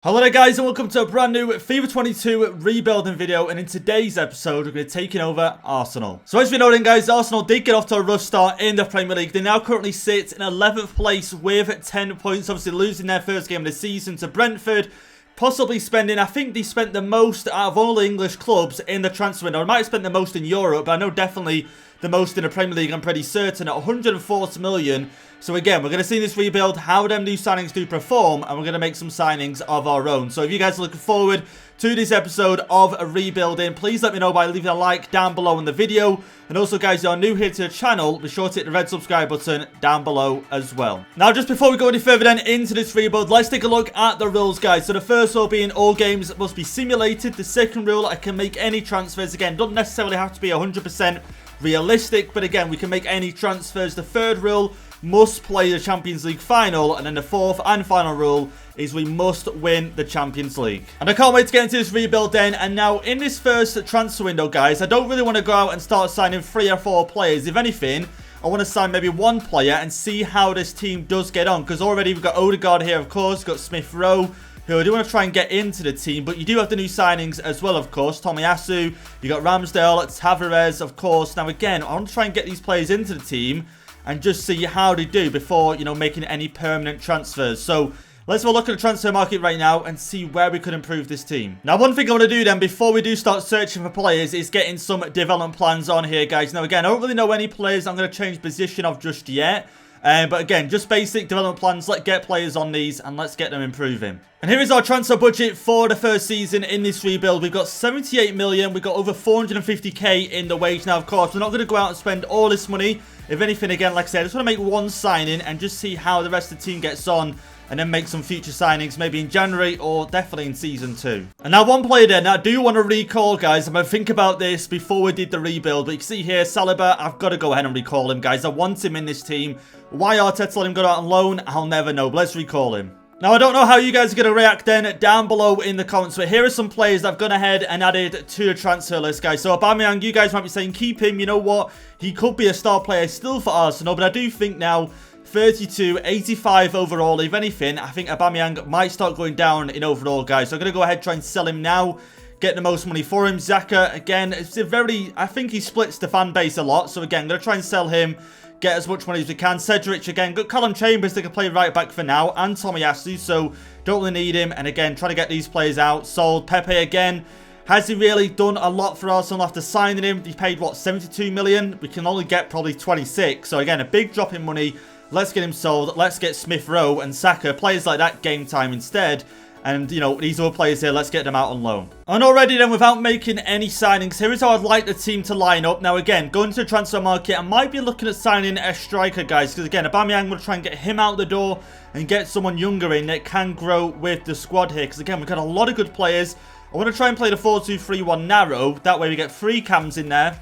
Hello there guys and welcome to a brand new FIFA 22 rebuilding video, and in today's episode we're going to be taking over Arsenal. So as we know then guys, Arsenal did get off to a rough start in the Premier League. They now currently sit in 11th place with 10 points, obviously losing their first game of the season to Brentford. Possibly spending, I think they spent the most out of all the English clubs in the transfer window. I might have spent the most in Europe, but I know definitely the most in the Premier League, I'm pretty certain, at 140 million. So again, we're going to see this rebuild, how them new signings do perform, and we're going to make some signings of our own. So if you guys are looking forward to this episode of a rebuilding, please let me know by leaving a like down below in the video. And also guys, if you're new here to the channel, be sure to hit the red subscribe button down below as well. Now just before we go any further then into this rebuild, let's take a look at the rules guys. So the first rule being all games must be simulated. The second rule, I can make any transfers. Again, doesn't necessarily have to be 100% realistic, but again, we can make any transfers. The third rule, must play the Champions League final, and then the fourth and final rule is we must win the Champions League. And I can't wait to get into this rebuild then. And now in this first transfer window guys, I don't really want to go out and start signing 3 or 4 players. If anything, I want to sign maybe 1 player and see how this team does get on, because already we've got Odegaard here, of course, got Smith Rowe, who I do want to try and get into the team, but you do have the new signings as well, of course. Tomiyasu, you got Ramsdale, Suarez, of course. Now again, I want to try and get these players into the team and just see how they do before, you know, making any permanent transfers. So let's have a look at the transfer market right now and see where we could improve this team. Now, one thing I want to do then before we do start searching for players is getting some development plans on here, guys. Now, again, I don't really know any players I'm going to change position of just yet. But again, just basic development plans. Let's get players on these and let's get them improving. And here is our transfer budget for the first season in this rebuild. We've got 78 million. We've got over 450k in the wage. Now, of course, we're not going to go out and spend all this money. If anything, again, like I said, I just want to make 1 signing and just see how the rest of the team gets on, and then make some future signings maybe in January or definitely in Season 2. And now 1 player there. Now I do want to recall, guys. I'm going to think about this before we did the rebuild. But you can see here, Saliba, I've got to go ahead and recall him, guys. I want him in this team. Why Arteta let him go out on loan, I'll never know. But let's recall him. Now, I don't know how you guys are going to react then down below in the comments, but here are some players that I've gone ahead and added to the transfer list, guys. So, Aubameyang, you guys might be saying, keep him. You know what? He could be a star player still for Arsenal, but I do think now, 32, 85 overall. If anything, I think Aubameyang might start going down in overall, guys. So, I'm going to go ahead and try and sell him now. Get the most money for him. Xhaka, again, it's a very... I think he splits the fan base a lot. So, again, I'm going to try and sell him. Get as much money as we can. Cedric, again, got Callum Chambers that can play right back for now. And Tomiyasu, so don't really need him. And again, trying to get these players out. Sold. Pepe again. Has he really done a lot for Arsenal after signing him? He paid, what, 72 million? We can only get probably 26. So again, a big drop in money. Let's get him sold. Let's get Smith Rowe and Saka. Players like that game time instead. And, you know, these other players here, let's get them out on loan. And already then, without making any signings, here is how I'd like the team to line up. Now, again, going to the transfer market, I might be looking at signing a striker, guys. Because, again, Aubameyang will try and get him out the door and get someone younger in that can grow with the squad here. Because, again, we've got a lot of good players. I want to try and play the 4-2-3-1 narrow. That way, we get 3 cams in there.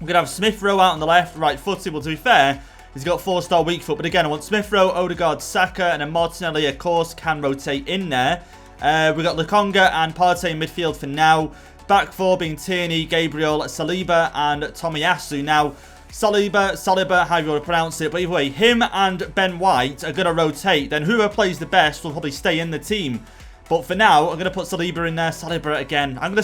We're going to have Smith Rowe out on the left, right footed. Well, to be fair, he's got 4-star weak foot. But, again, I want Smith Rowe, Odegaard, Saka, and then Martinelli, of course, can rotate in there. We've got Lokonga and Partey in midfield for now. Back 4 being Tierney, Gabriel, Saliba, and Tomiyasu. Now, Saliba, however you want to pronounce it. But either way, him and Ben White are going to rotate. Then whoever plays the best will probably stay in the team. But for now, I'm going to put Saliba in there. Saliba again. I'm going to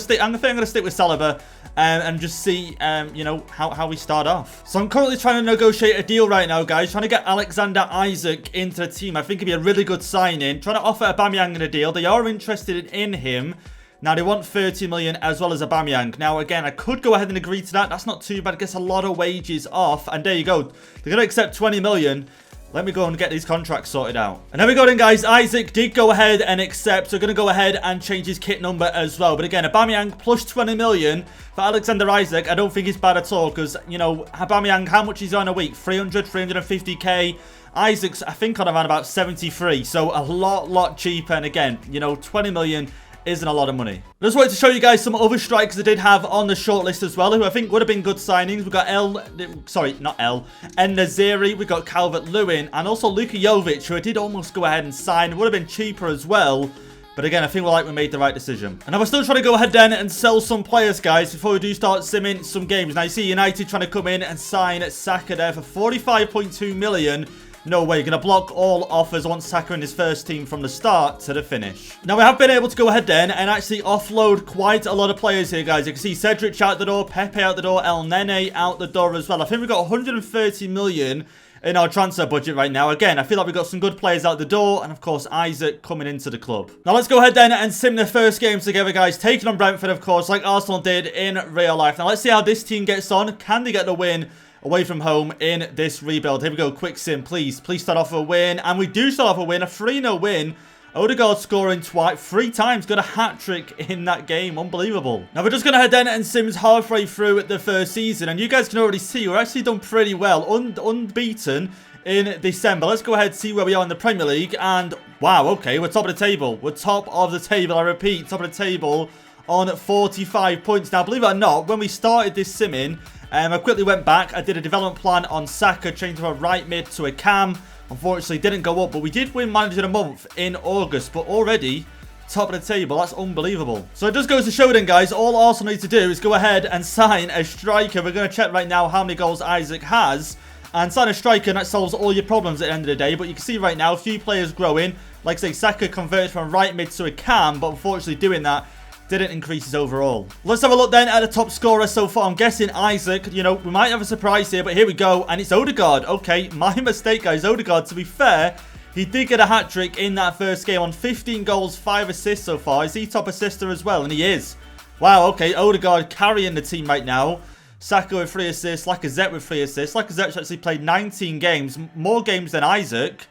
stick with Saliba and just see, you know, how we start off. So I'm currently trying to negotiate a deal right now, guys. Trying to get Alexander Isak into the team. I think it'd be a really good sign-in. Trying to offer Aubameyang in a deal. They are interested in him. Now, they want 30 million as well as Aubameyang. Now, again, I could go ahead and agree to that. That's not too bad. It gets a lot of wages off. And there you go. They're going to accept 20 million. Let me go and get these contracts sorted out. And there we go then, guys. Isak did go ahead and accept. So we're going to go ahead and change his kit number as well. But again, Aubameyang plus 20 million for Alexander Isak. I don't think it's bad at all because, you know, Aubameyang, how much is he on a week? 300, 350k. Isak's, I think, on around about 73. So a lot cheaper. And again, you know, 20 million isn't a lot of money. I just wanted to show you guys some other strikers I did have on the shortlist as well, who I think would have been good signings. We've got En-Nesyri, we've got Calvert-Lewin, and also Luka Jovic, who I did almost go ahead and sign. Would have been cheaper as well. But again, I think we made the right decision. And I was still trying to go ahead then and sell some players, guys, before we do start simming some games. Now, you see United trying to come in and sign Saka there for 45.2 million. No way. You're going to block all offers once Saka in his first team from the start to the finish. Now, we have been able to go ahead then and actually offload quite a lot of players here, guys. You can see Cedric out the door, Pepe out the door, El Nene out the door as well. I think we've got 130 million in our transfer budget right now. Again, I feel like we've got some good players out the door, and of course Isaac coming into the club. Now let's go ahead then and sim the first games together, guys, taking on Brentford, of course, like Arsenal did in real life. Now let's see how this team gets on. Can they get the win away from home in this rebuild? Here we go, quick sim, please start off a win. And we do start off a win, a 3-0 win. Odegaard scoring three times, got a hat-trick in that game. Unbelievable. Now, we're just going to head then and sims halfway through the first season. And you guys can already see we're actually done pretty well. Unbeaten in December. Let's go ahead and see where we are in the Premier League. And, wow, okay, we're top of the table. We're top of the table. I repeat, top of the table on 45 points. Now, believe it or not, when we started this simming, I quickly went back. I did a development plan on Saka, changed from a right mid to a cam. Unfortunately, didn't go up, but we did win Manager of the Month in August. But already, top of the table. That's unbelievable. So it just goes to show then, guys, all Arsenal need to do is go ahead and sign a striker. We're going to check right now how many goals Isaac has. And sign a striker, and that solves all your problems at the end of the day. But you can see right now, a few players growing. Like I say, Saka converted from right mid to a cam, but unfortunately doing that didn't increase his overall. Let's have a look then at the top scorer so far. I'm guessing Isaac. You know, we might have a surprise here, but here we go. And it's Odegaard. Okay, my mistake, guys. Odegaard, to be fair, he did get a hat-trick in that first game on 15 goals, 5 assists so far. Is he top assister as well? And he is. Wow, okay. Odegaard carrying the team right now. Saka with 3 assists. Lacazette with 3 assists. Lacazette's actually played 19 games. More games than Isaac.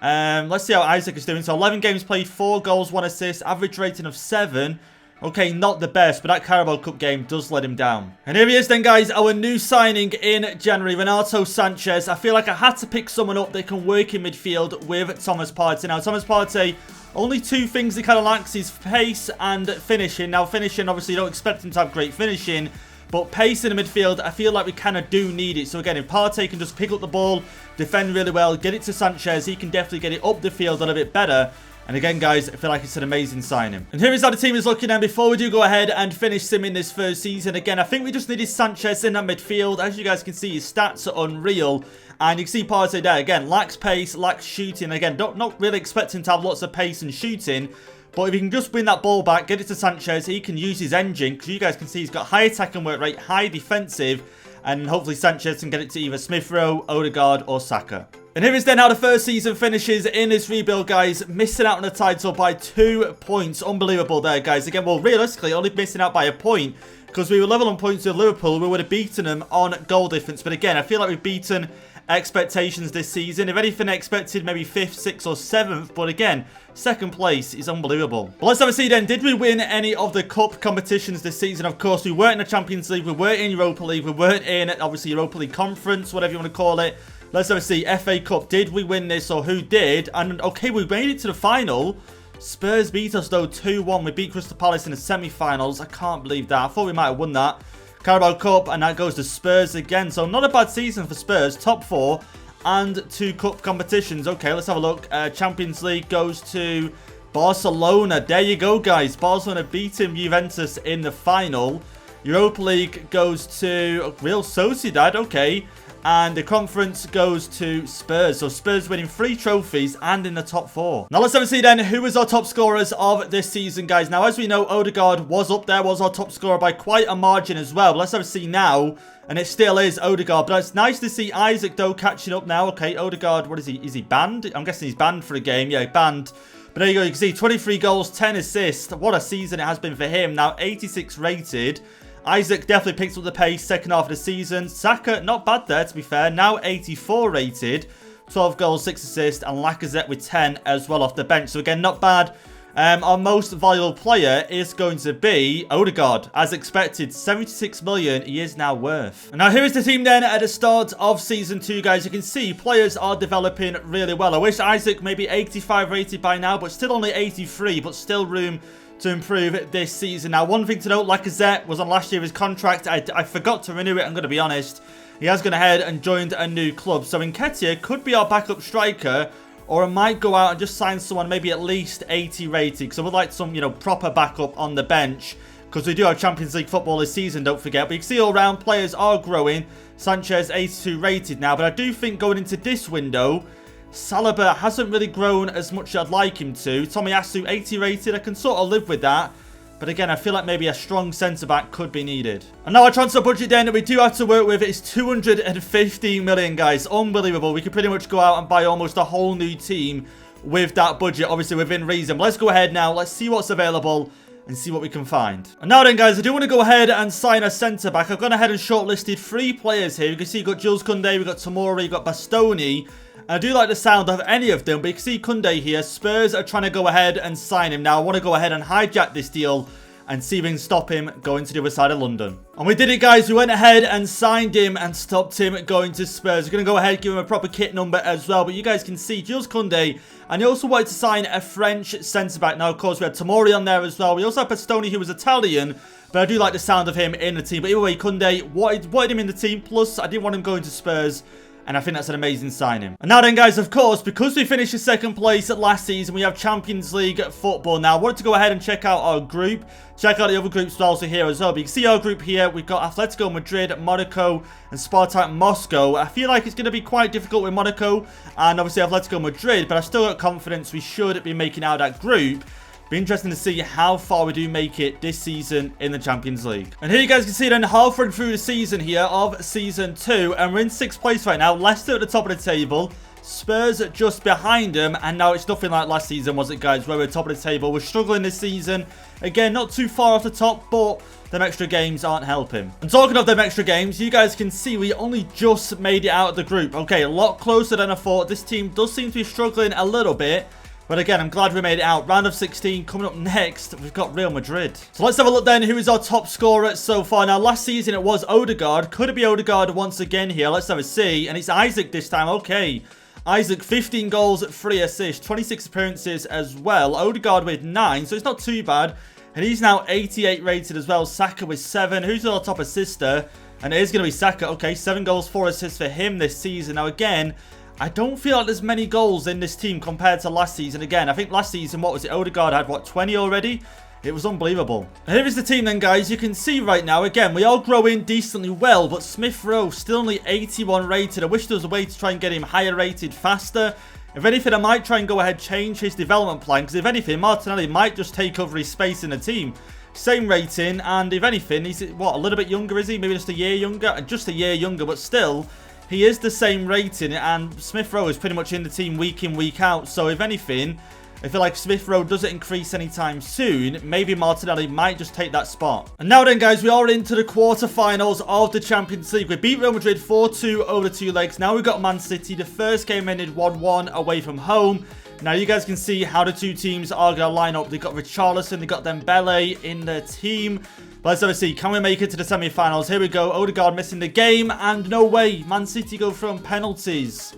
Let's see how Isaac is doing. So 11 games played, 4 goals, 1 assist. Average rating of 7. Okay, not the best, but that Carabao Cup game does let him down. And here he is then, guys, our new signing in January, Renato Sanchez. I feel like I had to pick someone up that can work in midfield with Thomas Partey. Now, Thomas Partey, only 2 things he kind of lacks is pace and finishing. Now, finishing, obviously, you don't expect him to have great finishing, but pace in the midfield, I feel like we kind of do need it. So, again, if Partey can just pick up the ball, defend really well, get it to Sanchez, he can definitely get it up the field a little bit better. And again, guys, I feel like it's an amazing signing. And here is how the team is looking. And before we do go ahead and finish simming this first season, again, I think we just needed Sanchez in that midfield. As you guys can see, his stats are unreal. And you can see Partey there. Again, lacks pace, lacks shooting. Again, not really expecting to have lots of pace and shooting. But if he can just win that ball back, get it to Sanchez, he can use his engine. Because you guys can see he's got high attacking work rate, high defensive. And hopefully Sanchez can get it to either Smith Rowe, Odegaard, or Saka. And here is then how the first season finishes in this rebuild, guys. Missing out on the title by 2 points. Unbelievable there, guys. Again, well, realistically, only missing out by a point. Because we were level on points with Liverpool. We would have beaten them on goal difference. But again, I feel like we've beaten expectations this season. If anything, I expected maybe 5th, 6th, or 7th. But again, 2nd place is unbelievable. But let's have a see then. Did we win any of the cup competitions this season? Of course, we weren't in the Champions League. We weren't in Europa League. We weren't in, obviously, Europa League Conference, whatever you want to call it. Let's have a see. FA Cup. Did we win this or who did? And okay, we made it to the final. Spurs beat us though 2-1. We beat Crystal Palace in the semi-finals. I can't believe that. I thought we might have won that. Carabao Cup, and that goes to Spurs again. So not a bad season for Spurs. Top 4 and 2 cup competitions. Okay, let's have a look. Champions League goes to Barcelona. There you go, guys. Barcelona beating Juventus in the final. Europa League goes to Real Sociedad. Okay. And the conference goes to Spurs. So Spurs winning 3 trophies and in the top 4. Now let's have a see then who was our top scorers of this season, guys. Now as we know, Odegaard was up there, was our top scorer by quite a margin as well. But let's have a see now. And it still is Odegaard. But it's nice to see Isaac though catching up now. Okay, Odegaard, what is he? Is he banned? I'm guessing he's banned for a game. Yeah, banned. But there you go. You can see 23 goals, 10 assists. What a season it has been for him. Now 86 rated. Isaac definitely picks up the pace second half of the season. Saka, not bad there, to be fair. Now 84 rated. 12 goals, 6 assists. And Lacazette with 10 as well off the bench. So again, not bad. Our most valuable player is going to be Odegaard. As expected, 76 million he is now worth. And now here is the team then at the start of Season 2, guys. You can see players are developing really well. I wish Isaac maybe 85 rated by now, but still only 83. But still room to improve this season. Now, one thing to note, Lacazette was on last year's contract. I forgot to renew it, I'm going to be honest. He has gone ahead and joined a new club. So Nketiah could be our backup striker, or I might go out and just sign someone maybe at least 80 rated. Because I would like some, you know, proper backup on the bench. Because we do have Champions League football this season, don't forget. But you can see all round players are growing. Sanchez 82 rated now. But I do think going into this window, Saliba hasn't really grown as much as I'd like him to. Tomiyasu, 80 rated. I can sort of live with that. But again, I feel like maybe a strong centre-back could be needed. And now our transfer budget then that we do have to work with is 215 million, guys. Unbelievable. We could pretty much go out and buy almost a whole new team with that budget, obviously within reason. But let's go ahead now. Let's see what's available and see what we can find. And now then, guys, I do want to go ahead and sign a centre-back. I've gone ahead and shortlisted 3 players here. You can see you've got Jules Koundé, we've got Tomori, you've got Bastoni. I do like the sound of any of them, but you can see Koundé here. Spurs are trying to go ahead and sign him. Now, I want to go ahead and hijack this deal and see if we can stop him going to the other side of London. And we did it, guys. We went ahead and signed him and stopped him going to Spurs. We're going to go ahead and give him a proper kit number as well. But you guys can see Jules Koundé. And he also wanted to sign a French centre-back. Now, of course, we had Tomori on there as well. We also had Bastoni, who was Italian. But I do like the sound of him in the team. But either way, Koundé wanted him in the team. Plus, I didn't want him going to Spurs. And I think that's an amazing signing. And now then, guys, of course, because we finished in second place last season, we have Champions League football. Now, I wanted to go ahead and check out our group. Check out the other groups also here as well. But you can see our group here. We've got Atletico Madrid, Monaco, and Spartak Moscow. I feel like it's going to be quite difficult with Monaco and obviously Atletico Madrid. But I've still got confidence we should be making out that group. Be interesting to see how far we do make it this season in the Champions League. And here you guys can see then halfway through the season here of Season 2. And we're in 6th place right now. Leicester at the top of the table. Spurs just behind them. And now it's nothing like last season, was it, guys? Where we're top of the table. We're struggling this season. Again, not too far off the top, but them extra games aren't helping. And talking of them extra games, you guys can see we only just made it out of the group. Okay, a lot closer than I thought. This team does seem to be struggling a little bit. But again, I'm glad we made it out. Round of 16 coming up next. We've got Real Madrid. So let's have a look then. Who is our top scorer so far? Now, last season it was Odegaard. Could it be Odegaard once again here? Let's have a see. And it's Isaac this time. Okay. Isaac, 15 goals, 3 assists, 26 appearances as well. Odegaard with 9, so it's not too bad. And he's now 88 rated as well. Saka with 7. Who's our top assister? And it is going to be Saka. Okay, 7 goals, 4 assists for him this season. Now, again, I don't feel like there's many goals in this team compared to last season. Again, I think last season, what was it? Odegaard had, what, 20 already? It was unbelievable. And here is the team then, guys. You can see right now, again, we are growing decently well, but Smith Rowe still only 81 rated. I wish there was a way to try and get him higher rated faster. If anything, I might try and go ahead change his development plan, because if anything, Martinelli might just take over his space in the team. Same rating, and if anything, he's, what, a little bit younger, is he? Maybe just a year younger? Just a year younger, but still, he is the same rating, and Smith Rowe is pretty much in the team week in, week out. So if anything, I feel like Smith Rowe doesn't increase anytime soon. Maybe Martinelli might just take that spot. And now then, guys, we are into the quarterfinals of the Champions League. We beat Real Madrid 4-2 over the 2 legs. Now we've got Man City. The first game ended 1-1 away from home. Now you guys can see how the two teams are going to line up. They've got Richarlison, they've got Dembele in their team. But let's have a see. Can we make it to the semi-finals? Here we go. Odegaard missing the game. And no way. Man City go from penalties.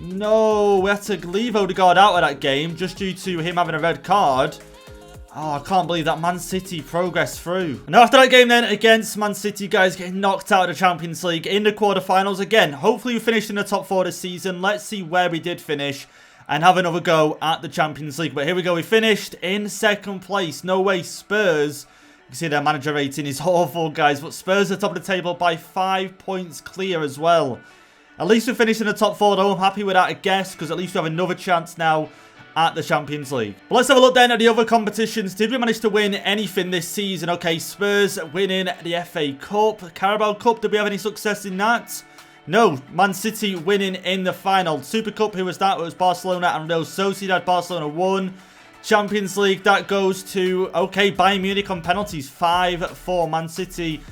No, we had to leave Odegaard out of that game just due to him having a red card. Oh, I can't believe that Man City progressed through. And after that game then against Man City, guys, getting knocked out of the Champions League in the quarterfinals. Again, hopefully we finished in the top 4 this season. Let's see where we did finish and have another go at the Champions League. But here we go. We finished in 2nd place. No way. Spurs. You can see their manager rating is awful, guys. But Spurs are top of the table by 5 points clear as well. At least we finished in the top 4, though. I'm happy with that, I guess, because at least we have another chance now at the Champions League. But let's have a look then at the other competitions. Did we manage to win anything this season? Okay, Spurs winning the FA Cup. Carabao Cup, did we have any success in that? No. Man City winning in the final. Super Cup, who was that? It was Barcelona and Real Sociedad. Barcelona won. Champions League, that goes to, okay, Bayern Munich on penalties. 5-4. Man City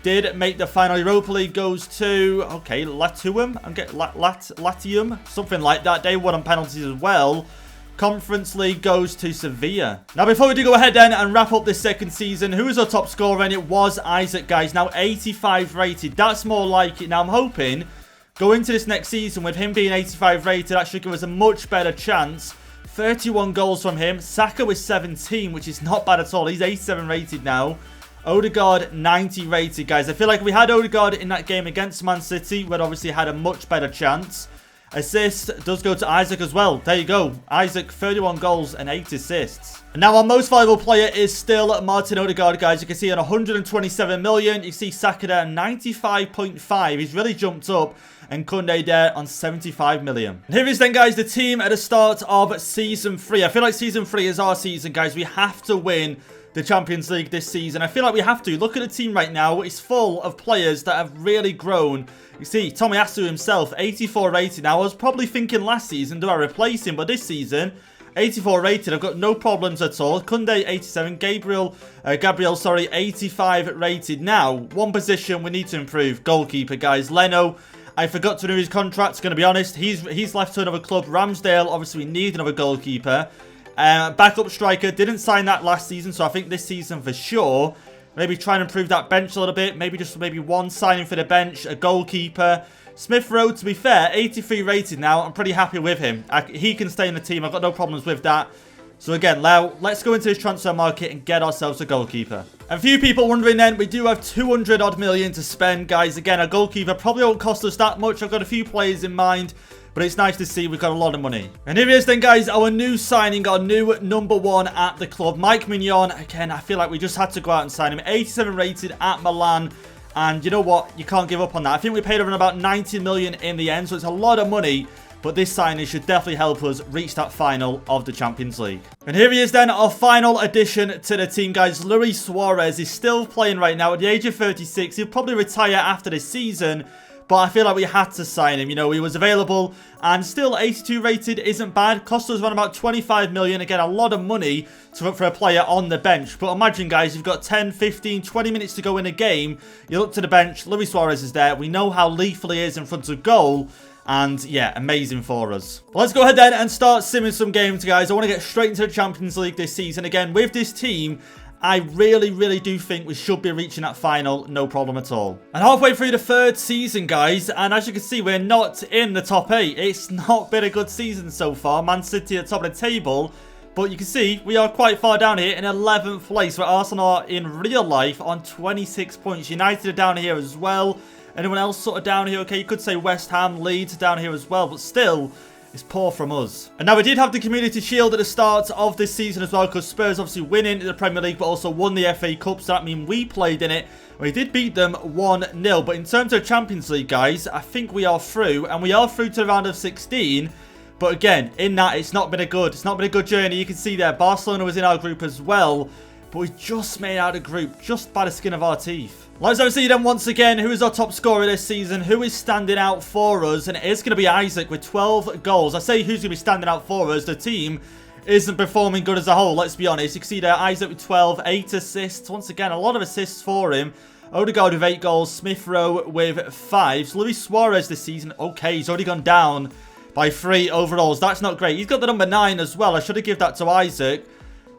did make the final. Europa League goes to, okay, Latium. I'm getting Latium, something like that. They won on penalties as well. Conference League goes to Sevilla. Now, before we do go ahead then and wrap up this second season, who was our top scorer? And it was Isaac, guys. Now, 85 rated. That's more like it. Now, I'm hoping going into this next season with him being 85 rated, that should give us a much better chance. 31 goals from him. Saka with 17, which is not bad at all. He's 87 rated now. Odegaard, 90 rated, guys. I feel like we had Odegaard in that game against Man City, where obviously had a much better chance. Assist does go to Isaac as well. There you go. Isaac, 31 goals and 8 assists. And now our most valuable player is still Martin Odegaard, guys. You can see on 127 million. You see Saka there 95.5. He's really jumped up. And Koundé there on 75 million. And here is then, guys, the team at the start of Season 3. I feel like Season 3 is our season, guys. We have to win the Champions League this season. I feel like we have to. Look at the team right now. It's full of players that have really grown. You see, Tomiyasu himself, 84 rated. Now, I was probably thinking last season, do I replace him? But this season, 84 rated. I've got no problems at all. Koundé, 87. Gabriel, 85 rated. Now, one position we need to improve. Goalkeeper, guys. Leno, I forgot to renew his contract, going to be honest. He's left to another club. Ramsdale, obviously, we need another goalkeeper. Backup striker, didn't sign that last season, so I think this season for sure. Maybe try and improve that bench a little bit. Maybe one signing for the bench, a goalkeeper. Smith Rowe, to be fair, 83 rated now. I'm pretty happy with him. He can stay in the team. I've got no problems with that. So again, now let's go into this transfer market and get ourselves a goalkeeper. And a few people wondering then, we do have 200 odd million to spend, guys. Again, a goalkeeper probably won't cost us that much. I've got a few players in mind, but it's nice to see we've got a lot of money. And here it is then, guys, our new signing, our new number 1 at the club, Mignon. Again, I feel like we just had to go out and sign him. 87 rated at Milan. And you know what? You can't give up on that. I think we paid around about 90 million in the end, so it's a lot of money. But this signing should definitely help us reach that final of the Champions League. And here he is then, our final addition to the team, guys. Luis Suarez is still playing right now at the age of 36. He'll probably retire after this season. But I feel like we had to sign him. You know, he was available and still 82 rated isn't bad. Cost us around about 25 million. Again, a lot of money for a player on the bench. But imagine, guys, you've got 10, 15, 20 minutes to go in a game. You look to the bench. Luis Suarez is there. We know how lethal he is in front of goal. And yeah, amazing for us. Well, let's go ahead then and start simming some games, guys. I want to get straight into the Champions League this season. Again, with this team, I really do think we should be reaching that final, no problem at all. And halfway through the 3rd season, guys, and as you can see, we're not in the top 8. It's not been a good season so far. Man City at the top of the table. But you can see we are quite far down here in 11th place, where Arsenal are in real life on 26 points. United are down here as well. Anyone else sort of down here? Okay, you could say West Ham, Leeds down here as well, but still, it's poor from us. And now we did have the Community Shield at the start of this season as well, because Spurs obviously winning the Premier League, but also won the FA Cup, so that means we played in it. We did beat them 1-0, but in terms of Champions League, guys, I think we are through, and we are through to the round of 16. But again, in that, it's not been a good journey. You can see there, Barcelona was in our group as well, but we just made out a group just by the skin of our teeth. Let's have a see then once again who is our top scorer this season, who is standing out for us, and it is going to be Isaac with 12 goals. I say who's going to be standing out for us. The team isn't performing good as a whole, let's be honest. You can see there Isaac with 12, 8 assists. Once again, a lot of assists for him. Odegaard with 8 goals, Smith Rowe with 5. So Luis Suarez this season, okay, he's already gone down by 3 overalls. That's not great. He's got the number 9 as well. I should have given that to Isaac.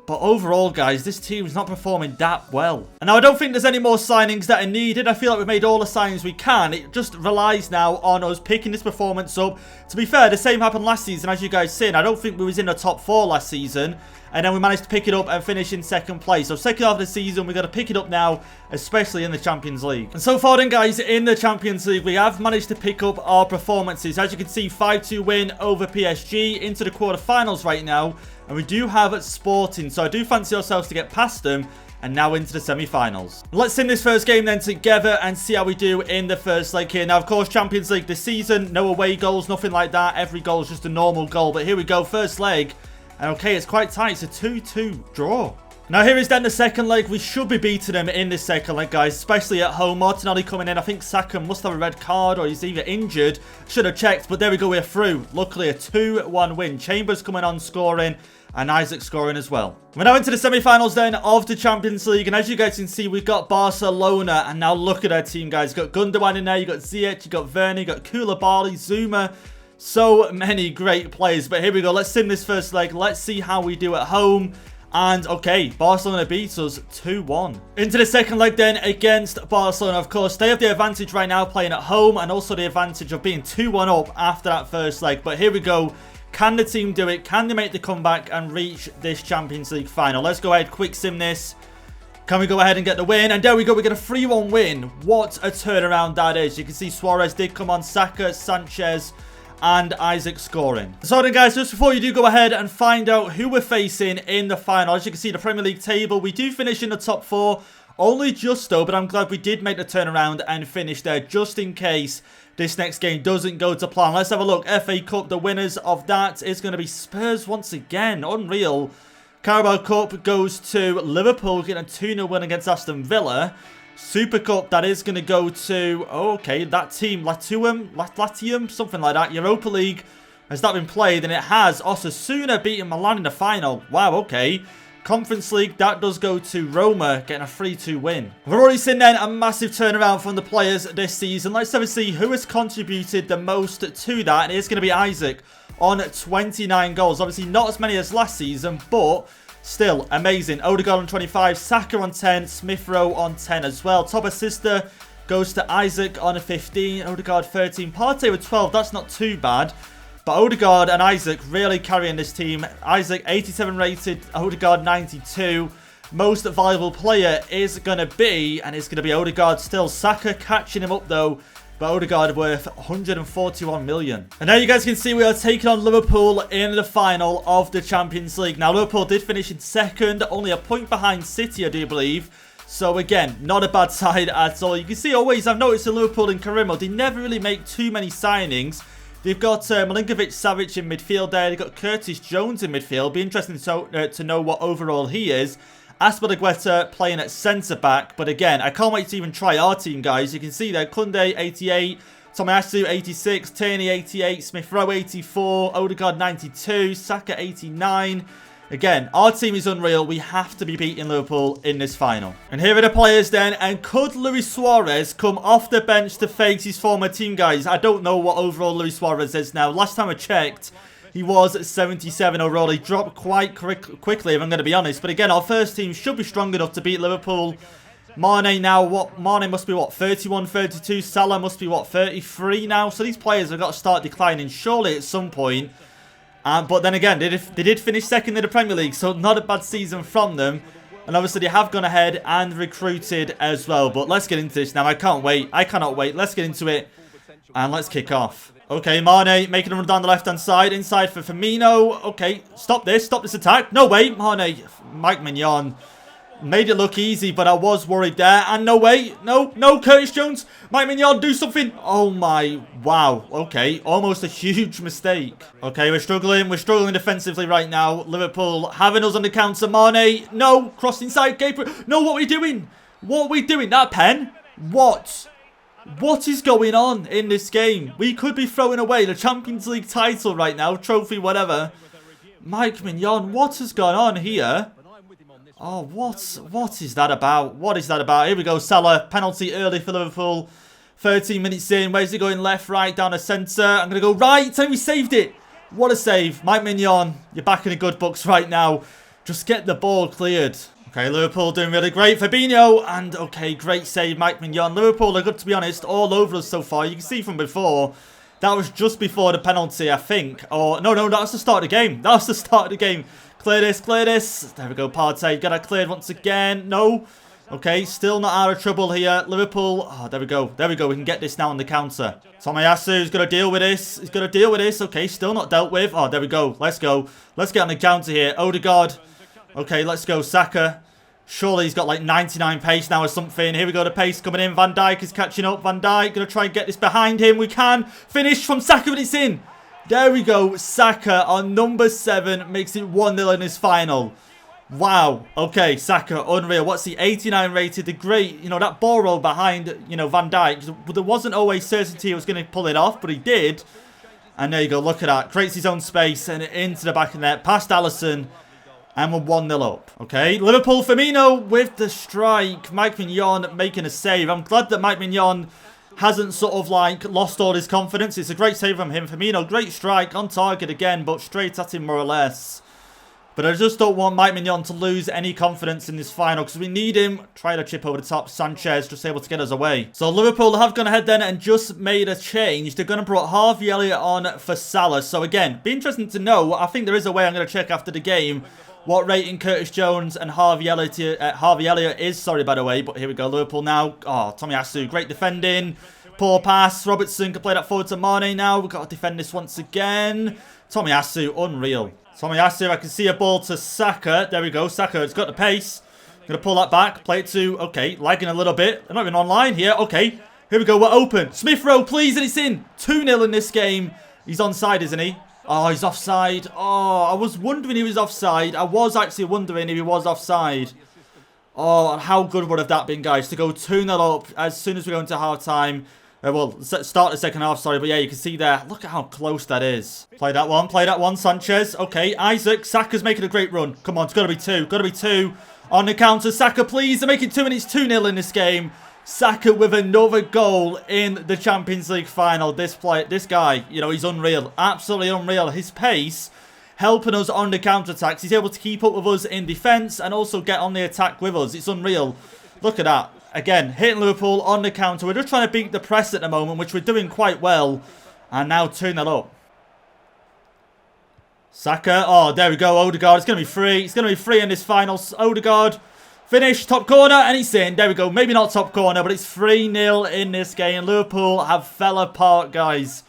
But overall, guys, this team is not performing that well. And now I don't think there's any more signings that are needed. I feel like we've made all the signings we can. It just relies now on us picking this performance up. To be fair, the same happened last season, as you guys seen. I don't think we was in the top 4 last season. And then we managed to pick it up and finish in 2nd place. So 2nd half of the season, we've got to pick it up now, especially in the Champions League. And so far then, guys, in the Champions League, we have managed to pick up our performances. As you can see, 5-2 win over PSG into the quarterfinals right now. And we do have Sporting, so I do fancy ourselves to get past them. And now into the semi-finals. Let's sim this first game then together and see how we do in the first leg here. Now, of course, Champions League this season, no away goals, nothing like that. Every goal is just a normal goal. But here we go, first leg. And okay, it's quite tight. It's a 2-2 draw. Now, here is then the second leg. We should be beating them in this second leg, guys, especially at home. Martinelli coming in. I think Saka must have a red card or he's either injured. Should have checked, but there we go. We're through. Luckily, a 2-1 win. Chambers coming on scoring. And Isaac scoring as well. We're now into the semi-finals then of the Champions League. And as you guys can see, we've got Barcelona. And now look at our team, guys. You've got Gundogan in there. You've got Ziyech. You've got Werner. You've got Koulibaly, Zuma. So many great players. But here we go. Let's sim this first leg. Let's see how we do at home. And okay, Barcelona beats us 2-1. Into the second leg then against Barcelona. Of course, they have the advantage right now playing at home. And also the advantage of being 2-1 up after that first leg. But here we go. Can the team do it? Can they make the comeback and reach this Champions League final? Let's go ahead, quick sim this. Can we go ahead and get the win? And there we go, we get a 3-1 win. What a turnaround that is. You can see Suarez did come on, Saka, Sanchez, and Isaac scoring. So then, guys, just before you do go ahead and find out who we're facing in the final, as you can see, the Premier League table, we do finish in the top 4. Only just though, but I'm glad we did make the turnaround and finish there just in case this next game doesn't go to plan. Let's have a look. FA Cup, the winners of that is going to be Spurs once again. Unreal. Carabao Cup goes to Liverpool, getting a 2-0 win against Aston Villa. Super Cup, that is going to go to, okay, that team, Latium, something like that. Europa League, has that been played? And it has. Osasuna beating Milan in the final. Wow, okay. Conference League, that does go to Roma, getting a 3-2 win. We've already seen then a massive turnaround from the players this season. Let's have a see who has contributed the most to that. And it's going to be Isaac on 29 goals. Obviously not as many as last season, but still amazing. Odegaard on 25, Saka on 10, Smith Rowe on 10 as well. Top assister goes to Isaac on 15, Odegaard 13, Partey with 12. That's not too bad. But Odegaard and Isaac really carrying this team. Isaac 87 rated, Odegaard 92. Most valuable player is going to be, and it's going to be Odegaard still. Saka catching him up though. But Odegaard worth 141 million. And now you guys can see we are taking on Liverpool in the final of the Champions League. Now Liverpool did finish in second, only a point behind City I do believe. So again, not a bad side at all. You can see always, I've noticed in Liverpool and Carimo, they never really make too many signings. They've got Milinkovic-Savic in midfield there. They've got Curtis Jones in midfield. Be interesting to know what overall he is. Azpilicueta playing at centre-back. But again, I can't wait to even try our team, guys. You can see there, Koundé, 88. Tomiyasu, 86. Tierney, 88. Smith Rowe, 84. Odegaard, 92. Saka, 89. Again, our team is unreal. We have to be beating Liverpool in this final. And here are the players then. And could Luis Suarez come off the bench to face his former team, guys? I don't know what overall Luis Suarez is now. Last time I checked, he was 77 overall. He dropped quite quickly, if I'm going to be honest. But again, our first team should be strong enough to beat Liverpool. Mane now, Mane must be, 31, 32. Salah must be, 33 now. So these players have got to start declining surely at some point. But then again, they did finish second in the Premier League, so not a bad season from them. And obviously they have gone ahead and recruited as well. But let's get into this now. I can't wait. I cannot wait. Let's get into it. And let's kick off. Okay, Mane making a run down the left-hand side. Inside for Firmino. Okay, stop this. Stop this attack. No way. Mane, Mike Mignon. Made it look easy, but I was worried there. And no way. No, Curtis Jones. Mike Mignon, do something. Oh my, wow. Okay, almost a huge mistake. Okay, we're struggling defensively right now. Liverpool having us on the counter. Mane, no. Cross inside, Gabriel. No, what are we doing? What are we doing? That pen? What? What is going on in this game? We could be throwing away the Champions League title right now. Trophy, whatever. Mike Mignon, what has gone on here? Oh, what is that about? What is that about? Here we go, Salah. Penalty early for Liverpool. 13 minutes in. Where's he going? Left, right, down the centre. I'm going to go right. And we saved it. What a save. Mike Mignon, you're back in the good books right now. Just get the ball cleared. Okay, Liverpool doing really great. Fabinho. And, okay, great save, Mike Mignon. Liverpool are good, to be honest, all over us so far. You can see from before. That was just before the penalty, I think. Or, no, that was the start of the game. That was the start of the game. Clear this, clear this. There we go, Partey. Got that cleared once again. No. Okay, still not out of trouble here. Liverpool. Oh, there we go. There we go. We can get this now on the counter. Tomiyasu's going to deal with this. He's going to deal with this. Okay, still not dealt with. Oh, there we go. Let's go. Let's get on the counter here. Odegaard. Okay, let's go. Saka. Surely he's got like 99 pace now or something. Here we go. The pace coming in. Van Dijk is catching up. Van Dijk going to try and get this behind him. We can. Finish from Saka, but it's in. There we go. Saka on number 7 makes it 1-0 in his final. Wow. Okay, Saka, unreal. What's the 89 rated? The great, that ball roll behind, Van Dijk. There wasn't always certainty he was going to pull it off, but he did. And there you go. Look at that. Creates his own space and into the back of the net. Past Alisson. And we're 1-0 up. Okay, Liverpool, Firmino with the strike. Mike Mignon making a save. I'm glad that Mike Mignon hasn't sort of like lost all his confidence. It's a great save from him. Firmino, great strike on target again, but straight at him more or less. But I just don't want Mike Mignon to lose any confidence in this final because we need him. Try to chip over the top. Sanchez just able to get us away. So Liverpool have gone ahead then and just made a change. They're going to put Harvey Elliott on for Salah. So again, be interesting to know. I think there is a way I'm going to check after the game what rating Curtis Jones and Harvey Elliott is. Sorry, by the way. But here we go. Liverpool now. Oh, Tomiyasu, great defending. poor pass. Robertson can play that forward to Mane now. We've got to defend this once again. Tomiyasu, unreal. Tomiyasu, I can see a ball to Saka. There we go. Saka has got the pace. Going to pull that back. Play it to, okay, lagging a little bit. They're not even online here. Okay, here we go. We're open. Smith Rowe, please, and it's in. 2-0 in this game. He's onside, isn't he? Oh, he's offside. Oh, I was wondering he was offside. I was actually wondering if he was offside. Oh, how good would have that been, guys, to go 2-0 up as soon as we go into half-time. Well, start the second half, sorry. But yeah, you can see there. Look at how close that is. Play that one. Play that one, Sanchez. Okay, Isaac. Saka's making a great run. Come on, it's got to be 2. Got to be 2. On the counter, Saka, please. They're making 2 and it's 2-0 in this game. Saka with another goal in the Champions League final. This guy, you know, he's unreal. Absolutely unreal. His pace helping us on the counter-attacks. He's able to keep up with us in defence and also get on the attack with us. It's unreal. Look at that. Again, hitting Liverpool on the counter. We're just trying to beat the press at the moment, which we're doing quite well. And now 2-0 up. Saka. Oh, there we go. Odegaard. It's going to be free. It's going to be free in this final. Odegaard. Finish, top corner, and it's in. There we go. Maybe not top corner, but it's 3-0 in this game. Liverpool have fell apart, guys.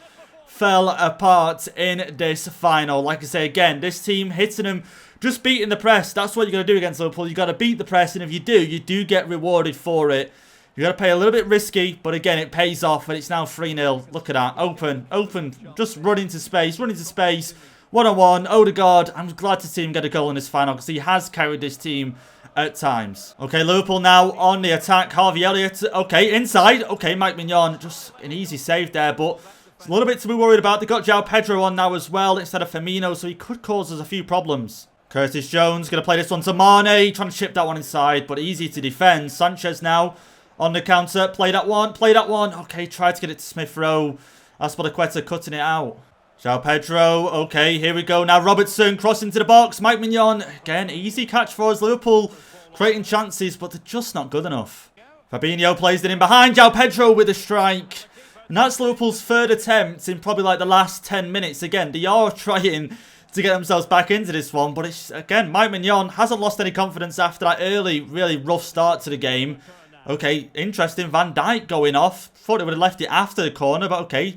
Fell apart in this final. Like I say, again, this team hitting them, just beating the press. That's what you're going to do against Liverpool. You've got to beat the press, and if you do get rewarded for it. You've got to pay a little bit risky, but again, it pays off, and it's now 3-0. Look at that. Open, just run into space, One-on-one, Odegaard. I'm glad to see him get a goal in this final, because he has carried this team at times. Okay, Liverpool now on the attack. Harvey Elliott. Okay, inside. Okay, Mike Mignon. Just an easy save there, but it's a little bit to be worried about. They got João Pedro on now as well instead of Firmino, so he could cause us a few problems. Curtis Jones going to play this one to Mane. Trying to chip that one inside, but easy to defend. Sanchez now on the counter. Play that one. Okay, tried to get it to Smith Rowe. Azpilicueta cutting it out. João Pedro. Okay, here we go. Now Robertson crossing to the box. Mike Mignon. Again, easy catch for us. Liverpool creating chances, but they're just not good enough. Fabinho plays it in behind. João Pedro with a strike. And that's Liverpool's third attempt in probably like the last 10 minutes. Again, they are trying to get themselves back into this one. But it's, again, Mike Mignon hasn't lost any confidence after that early, really rough start to the game. Okay, interesting. Van Dijk going off. Thought they would have left it after the corner, but okay.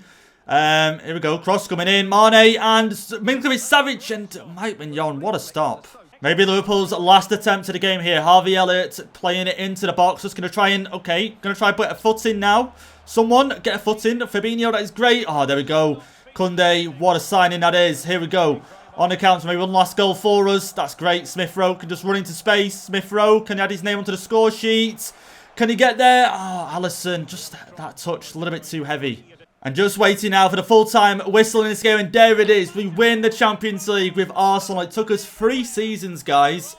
Here we go. Cross coming in. Mane and Milinkovic-Savic and Mike Mignon. What a stop. Maybe Liverpool's last attempt at the game here. Harvey Elliott playing it into the box. Just going to try and, okay, going to try and put a foot in now. Someone get a foot in. Fabinho, that is great. Oh, there we go. Kunde, what a signing that is. Here we go. On the counter, maybe one last goal for us. That's great. Smith Rowe can just run into space. Smith Rowe can add his name onto the score sheet. Can he get there? Oh, Alisson, just that touch, a little bit too heavy. And just waiting now for the full-time whistle in this game. And there it is. We win the Champions League with Arsenal. It took us 3 seasons, guys.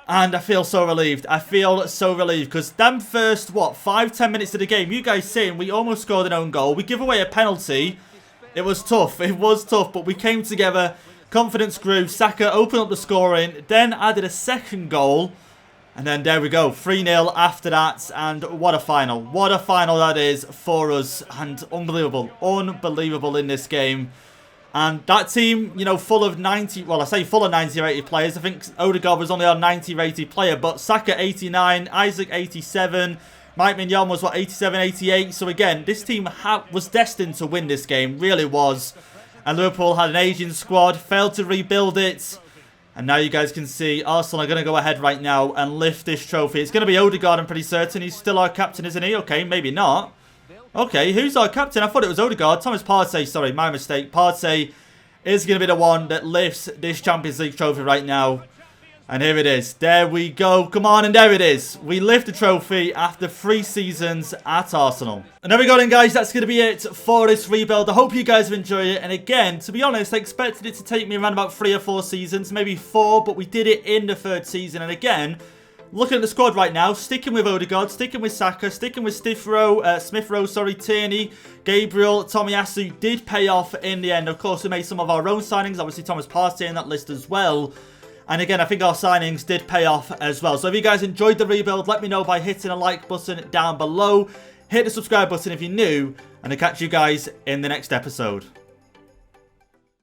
And I feel so relieved. I feel so relieved. Because them first, what, 5-10 minutes of the game. You guys saying we almost scored an own goal. We give away a penalty. It was tough. It was tough. But we came together. Confidence grew. Saka opened up the scoring. Then added a second goal. And then there we go, 3-0 after that, and what a final. What a final that is for us, and unbelievable, unbelievable in this game. And that team, you know, full of 90, well, I say full of 90 rated players. I think Odegaard was only our 90 rated player, but Saka 89, Isaac 87, Mike Mignon was, what, 87, 88. So again, this team was destined to win this game, really was. And Liverpool had an aging squad, failed to rebuild it. And now you guys can see Arsenal are going to go ahead right now and lift this trophy. It's going to be Odegaard, I'm pretty certain. He's still our captain, isn't he? Okay, maybe not. Okay, who's our captain? I thought it was Odegaard. Thomas Partey, sorry, my mistake. Partey is going to be the one that lifts this Champions League trophy right now. And here it is. There we go. Come on, and there it is. We lift the trophy after 3 seasons at Arsenal. And there we go then, guys. That's going to be it for this rebuild. I hope you guys have enjoyed it. And again, to be honest, I expected it to take me around about 3 or 4 seasons, maybe 4, but we did it in the 3rd season. And again, looking at the squad right now, sticking with Odegaard, sticking with Saka, sticking with Smith Rowe, Tierney, Gabriel, Tomiyasu did pay off in the end. Of course, we made some of our own signings. Obviously, Thomas Partey in that list as well. And again, I think our signings did pay off as well. So if you guys enjoyed the rebuild, let me know by hitting a like button down below. Hit the subscribe button if you're new. And I'll catch you guys in the next episode.